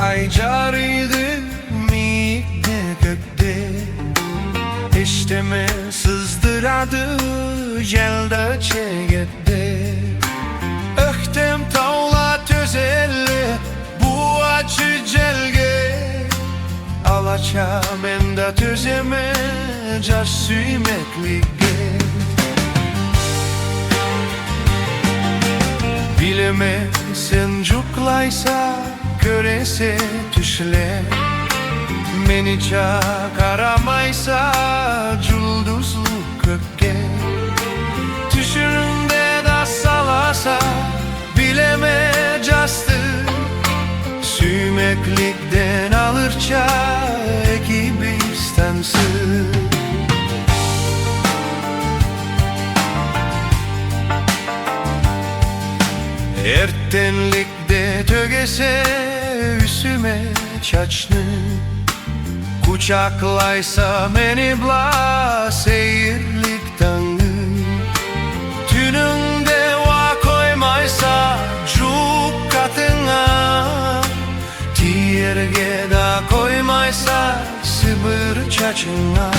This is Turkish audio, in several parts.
Ay carıydı mikte gökte, İşteme sızdıradı yelde çegette. Öhtem tavla tözelle bu acı celge, Alaça benda tözeme caş süymeklige. Bileme sen cuklaysa körese tüşle, Meni çak aramaysa culduzluk kökke. Tüşüründe da salasa bileme castı, Süymeklikten alırça ekibi istensi. Ertenlikde tögese üsüme çaçnı, Kucaklaysa beni bla seyirlik tangı. Tününde va koymaysa cuk katına, Tiyerge da koymaysa sıbır çaçına.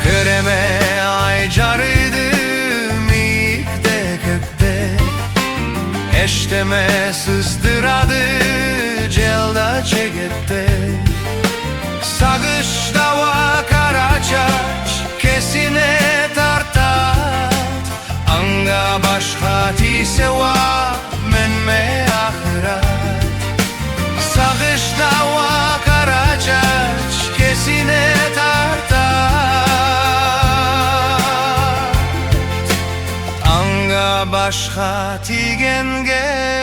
Köreme ay carıydı mikte kökte, Eşteme sızdıradı celda çegette. Sagışta va karaçaç kesine tartat, Anga başka tise va menme ahirat. Sagışta va karaçaç kesine tartat, Başka tigenge